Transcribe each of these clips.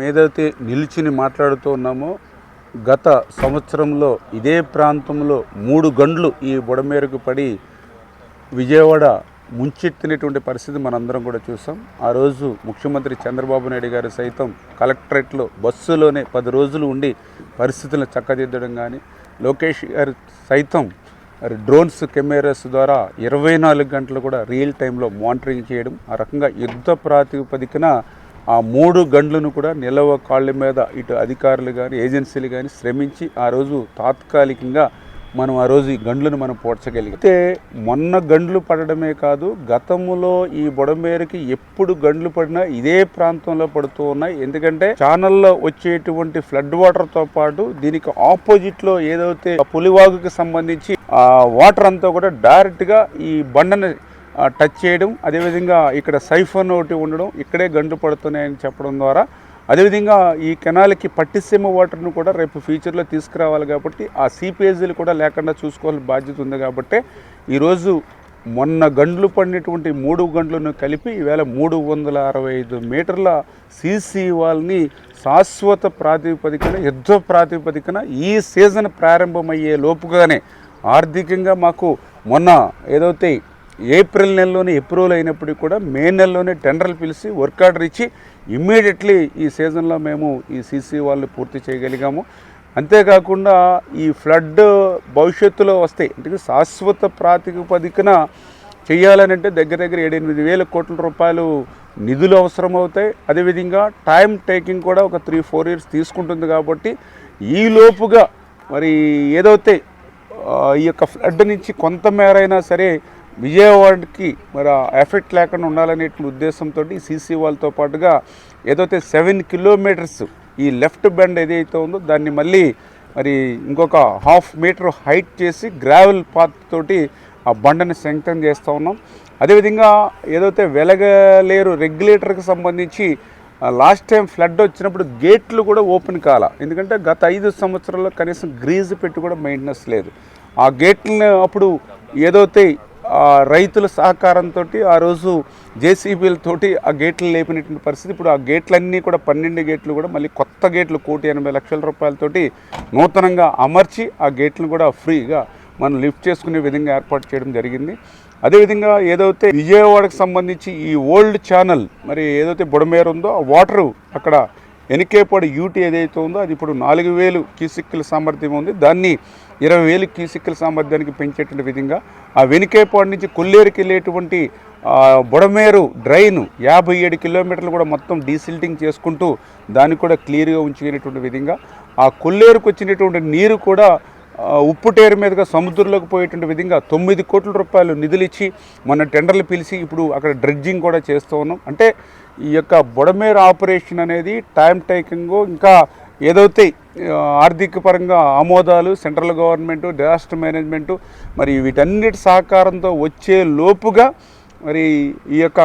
ఏదైతే నిలిచిని మాట్లాడుతూ ఉన్నామో గత సంవత్సరంలో ఇదే ప్రాంతంలో 3 గంటలు ఈ బుడమేరకు పడి విజయవాడ ముంచెత్తినటువంటి పరిస్థితి మనందరం కూడా చూసాం. ఆ రోజు ముఖ్యమంత్రి చంద్రబాబు నాయుడు గారు సైతం కలెక్టరేట్లో బస్సులోనే 10 రోజులు ఉండి పరిస్థితులను చక్కదిద్దడం కానీ, లోకేష్ గారు సైతం డ్రోన్స్ కెమెరాస్ ద్వారా 24 గంటలు కూడా రియల్ టైంలో మానిటరింగ్ చేయడం, ఆ రకంగా యుద్ధ ప్రాతిపదికన ఆ 3 గంటలను కూడా నిలవ కాళ్ళ మీద ఇటు అధికారులు కానీ ఏజెన్సీలు కానీ శ్రమించి ఆ రోజు తాత్కాలికంగా మనం ఆ రోజు ఈ గంటలను మనం పోడ్చగలిగితే, మొన్న గంటలు పడడమే కాదు, గతంలో ఈ బుడమేరుకి ఎప్పుడు గంటలు పడినా ఇదే ప్రాంతంలో పడుతూ ఉన్నాయి. ఎందుకంటే ఛానల్లో వచ్చేటువంటి ఫ్లడ్ వాటర్తో పాటు దీనికి ఆపోజిట్లో ఏదైతే పులివాగుకి సంబంధించి ఆ వాటర్ అంతా కూడా డైరెక్ట్గా ఈ బండని టచ్ చేయడం, అదేవిధంగా ఇక్కడ సైఫోన్ ఒకటి ఉండడం, ఇక్కడే గంటలు పడుతున్నాయని చెప్పడం ద్వారా, అదేవిధంగా ఈ కెనాల్కి పట్టిసీమ వాటర్ను కూడా రేపు ఫ్యూచర్లో తీసుకురావాలి కాబట్టి ఆ సీపేజీలు కూడా లేకుండా చూసుకోవాల్సిన బాధ్యత ఉంది. కాబట్టి ఈరోజు మొన్న గంటలు పడినటువంటి 3 గంటలను కలిపి ఈవేళ 365 మీటర్ల సీసీ వాల్ని శాశ్వత ప్రాతిపదికన, యుద్ధ ప్రాతిపదికన ఈ సీజన్ ప్రారంభమయ్యే లోపుగానే ఆర్థికంగా మాకు మొన్న ఏదైతే ఏప్రిల్ నెలలోనే అప్రూవల్ అయినప్పటికీ కూడా మే నెలలోనే టెండర్లు పిలిచి వర్క్ ఆర్డర్ ఇచ్చి ఇమ్మీడియట్లీ ఈ సీజన్లో మేము ఈ సీసీ వాళ్ళు పూర్తి చేయగలిగాము. అంతేకాకుండా ఈ ఫ్లడ్ భవిష్యత్తులో వస్తాయి అంటే శాశ్వత ప్రాతిపదికన చేయాలనంటే దగ్గర 7-8 వేల కోట్ల రూపాయలు నిధులు అవసరమవుతాయి. అదేవిధంగా టైం టేకింగ్ కూడా ఒక 3-4 ఇయర్స్ తీసుకుంటుంది. కాబట్టి ఈ లోపుగా మరి ఏదైతే ఈ యొక్క ఫ్లడ్ నుంచి కొంతమేరైనా సరే విజయవాడకి మరి ఎఫెక్ట్ లేకుండా ఉండాలనేటువంటి ఉద్దేశంతో ఈ సీసీ వాల్తో పాటుగా ఏదైతే 7 కిలోమీటర్స్ ఈ లెఫ్ట్ బెండ్ ఏదైతే ఉందో దాన్ని మళ్ళీ మరి ఇంకొక 1/2 మీటర్ హైట్ చేసి గ్రావెల్ పాత్ తోటి ఆ బండని స్ట్రెంగ్తన్ చేస్తూ ఉన్నాం. అదేవిధంగా ఏదైతే వెలగలేరు రెగ్యులేటర్కి సంబంధించి లాస్ట్ టైం ఫ్లడ్ వచ్చినప్పుడు గేట్లు కూడా ఓపెన్ కాల, ఎందుకంటే గత 5 సంవత్సరాల్లో కనీసం గ్రీజ్ పెట్టి కూడా మెయింటెనెన్స్ లేదు. ఆ గేట్లను అప్పుడు ఏదైతే రైతుల సహకారంతో ఆ రోజు జేసీబీలతోటి ఆ గేట్లు లేపినటువంటి పరిస్థితి. ఇప్పుడు ఆ గేట్లన్నీ కూడా 12 గేట్లు కూడా మళ్ళీ కొత్త గేట్లు 1,80,00,000 రూపాయలతోటి నూతనంగా అమర్చి ఆ గేట్లను కూడా ఫ్రీగా మనం లిఫ్ట్ చేసుకునే విధంగా ఏర్పాటు చేయడం జరిగింది. అదేవిధంగా ఏదైతే విజయవాడకు సంబంధించి ఈ ఓల్డ్ ఛానల్ మరి ఏదైతే బుడమేరు ఉందో ఆ వాటరు అక్కడ ఎనికేపాడు యూటీ ఏదైతే ఉందో అది ఇప్పుడు 4,000 క్యూసెక్కుల సామర్థ్యం ఉంది. దాన్ని 20,000 క్యూసెక్కుల సామర్థ్యానికి పెంచేటువంటి విధంగా ఆ వెనికేపాడు నుంచి కొల్లేరుకి వెళ్ళేటువంటి బుడమేరు డ్రైన్ 57 కిలోమీటర్లు కూడా మొత్తం డీసిల్టింగ్ చేసుకుంటూ దాన్ని కూడా క్లియర్గా ఉంచుకునేటువంటి విధంగా ఆ కొల్లేరుకు వచ్చినటువంటి నీరు కూడా ఉప్పుటేరు మీదుగా సముద్రంలోకి పోయేటువంటి విధంగా 9 కోట్ల రూపాయలు నిధులు ఇచ్చి మన టెండర్లు పిలిచి ఇప్పుడు అక్కడ డ్రెడ్జింగ్ కూడా చేస్తూ ఉన్నాం. అంటే ఈ యొక్క బుడమేరు ఆపరేషన్ అనేది టైం టేకింగ్, ఇంకా ఏదైతే ఆర్థిక పరంగా ఆమోదాలు సెంట్రల్ గవర్నమెంటు, డిజాస్టర్ మేనేజ్మెంటు మరి వీటన్నిటి సహకారంతో వచ్చే లోపుగా మరి ఈ యొక్క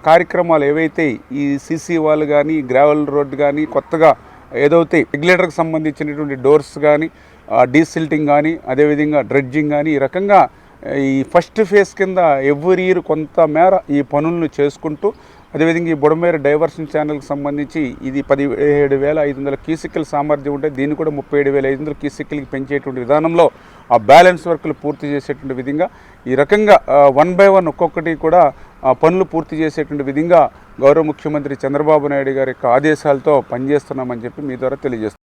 కార్యక్రమాలు ఏవైతే ఈ సీసీ వాళ్ళు కానీ గ్రావెల్ రోడ్ కానీ కొత్తగా ఏదైతే రెగ్యులేటర్కి సంబంధించినటువంటి డోర్స్ కానీ డీసిల్టింగ్ కానీ అదేవిధంగా డ్రెడ్జింగ్ కానీ ఈ రకంగా ఈ ఫస్ట్ ఫేజ్ కింద ఎవ్రీ ఇయర్ కొంతమేర ఈ పనులను చేసుకుంటూ, అదేవిధంగా ఈ బుడమేరు డైవర్షన్ ఛానల్కి సంబంధించి ఇది 17,500 క్యూసెక్కుల సామర్థ్యం ఉంటే దీన్ని కూడా 37,500 క్యూసెక్కులకి పెంచేటువంటి విధానంలో ఆ బ్యాలెన్స్ వర్క్లు పూర్తి చేసేటువంటి విధంగా ఈ రకంగా 1 by 1 ఒక్కొక్కటి కూడా పనులు పూర్తి చేసేటువంటి విధంగా గౌరవ ముఖ్యమంత్రి చంద్రబాబు నాయుడు గారి యొక్క ఆదేశాలతో పనిచేస్తున్నామని చెప్పి మీ ద్వారా తెలియజేస్తున్నాం.